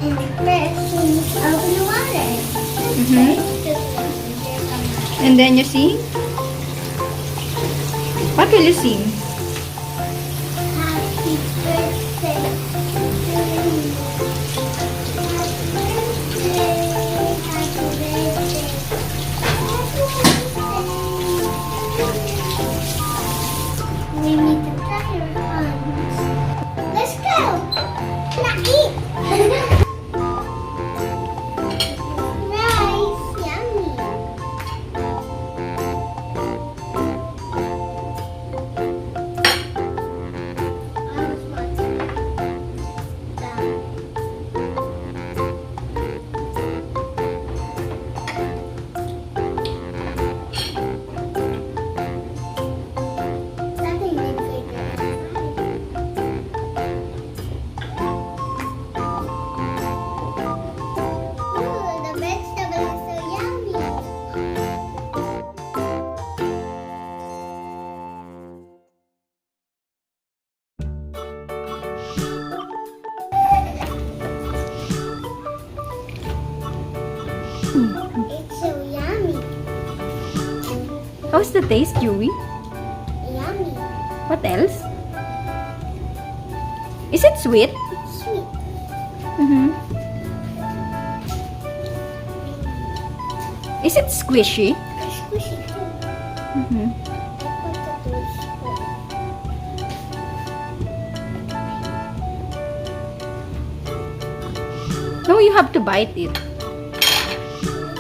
And first, we need to open the water. And then you sing? What will you sing? Happy birthday to you. Happy birthday. Happy birthday. We need to tie your arms. Let's go. Now eat. Rice, yummy. It's so yummy. How's the taste, Joey? Yummy. What else? Is it sweet? Sweet. Is it squishy? Squishy too. No, you have to bite it.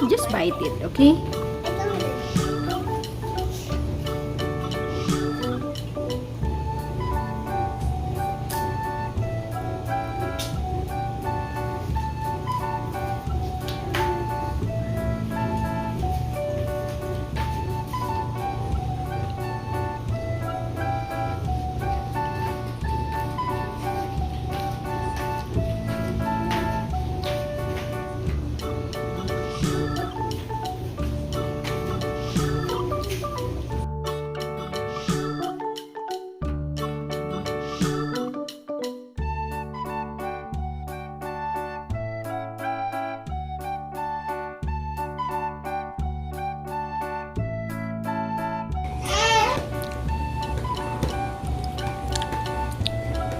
Just bite it, okay?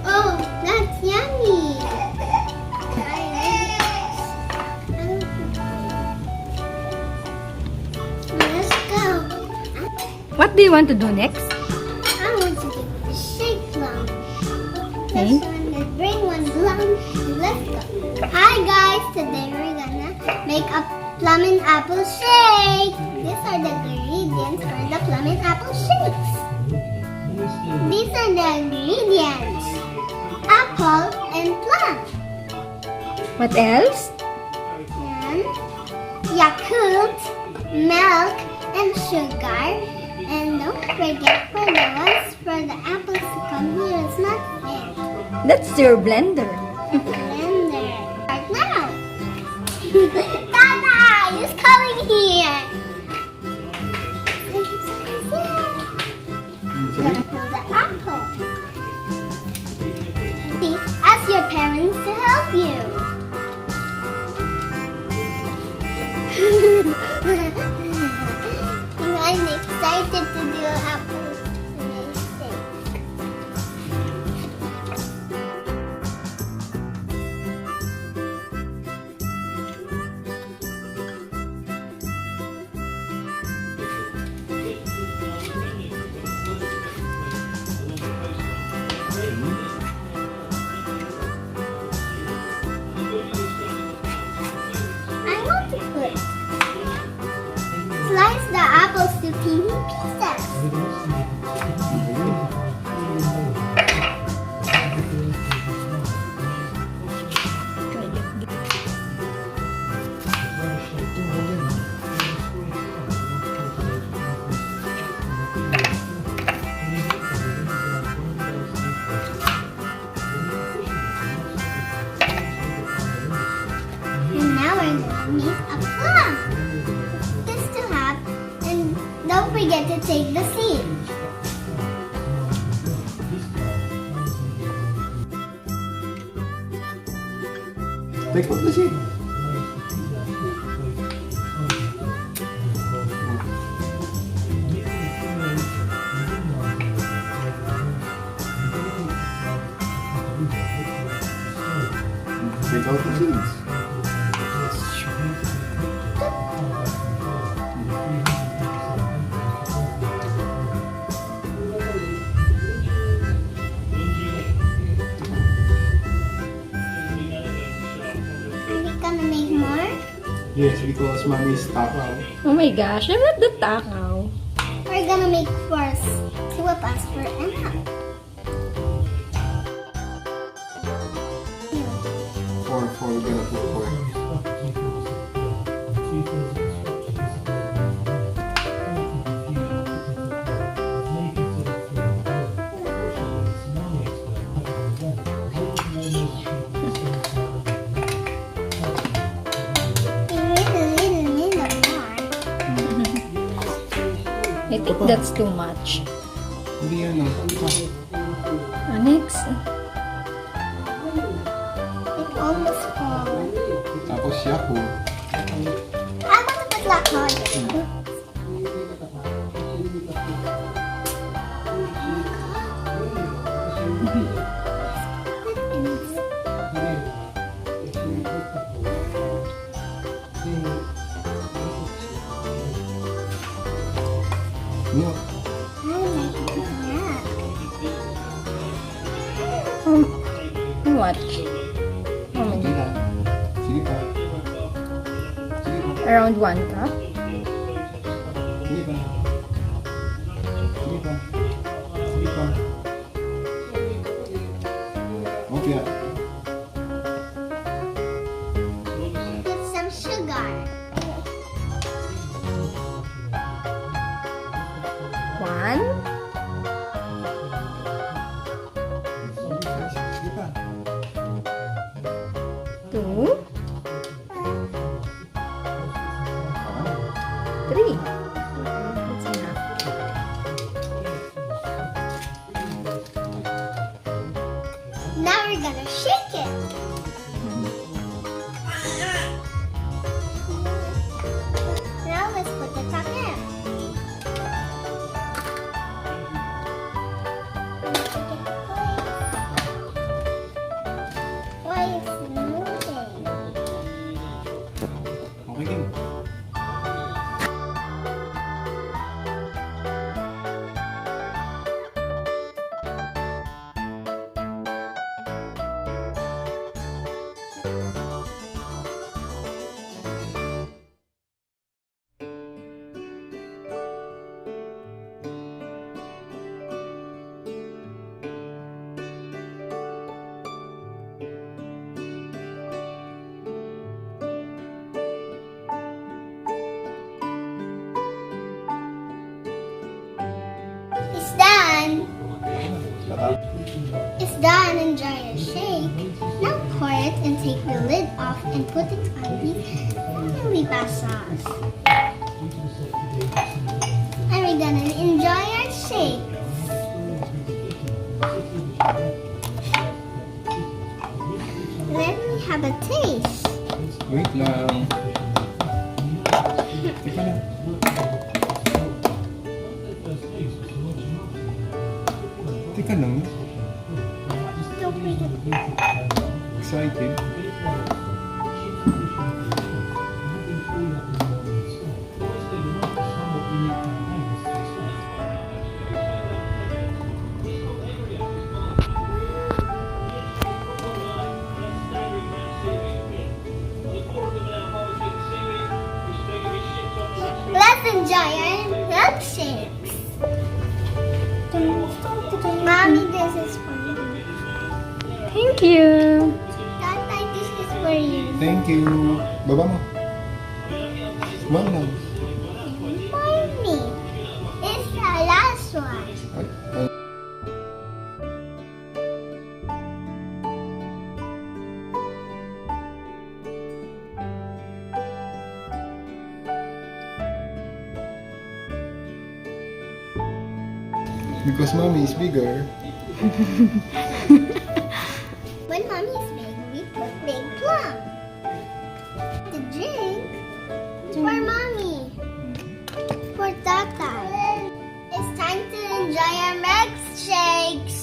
Oh, that's yummy. Let's go. What do you want to do next? I want to give a shake plum. Okay. Let's bring one plum. Let's go. Hi guys, today we're gonna make a plum and apple shake. These are the ingredients for the plum and apple shakes. These are the ingredients. Apple and plum. What else? And Yakult, milk, and sugar. And don't forget for the ones for the apples to come here. It's not fair. That's your blender. Blender. Right now. Tata is coming here. Gonna pull the apple. See, ask your parents to help you. I'm excited to do apple shake. I want to put slice the apples to teeny pieces. And now we're gonna make a plum. This to have, and don't forget to take the seed. Take out the seed. Take out the seeds. Are we gonna make more? Yes, because mommy is takaw. Oh my gosh, I'm not the takaw. We're gonna make first. See what pass for Emma. Four, we're gonna put four. I think that's too much. Hindi yan, no? Next. It almost fall. Tapos yaku. I want to put laman. Milk. I like it like that. How much? How Hindi many? na. Sige pa. Sige pa. Around 1 cup? Sige pa. Sige pa. Sige pa. Okay. Put some sugar. 1, Sige pa. 2, 3. That's enough. Now we're gonna shake it. Now let's put the top in. Why is it moving? Okay din. It's done. Tatap. It's done and dry your shake. Now pour it and take the lid off and put it on the papasas. And we're gonna enjoy our shake. Let me have a taste. Wait lang. Teka lang. Teka lang. Still pretty. Excited. Let's enjoy our milkshakes. Mommy, this is for you. Thank you. Tata, this is for you. Thank you. Baba mo. Kumano lang. Mommy, it's the last one. Ay, ay. Because mommy is bigger. When mommy is big, we put big plum. to drink. For mommy. For tata. It's time to enjoy our milkshakes.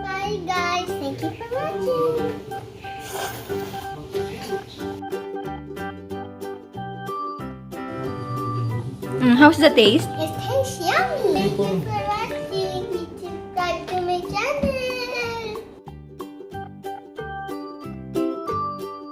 Hi guys, thank you for watching. How's the taste?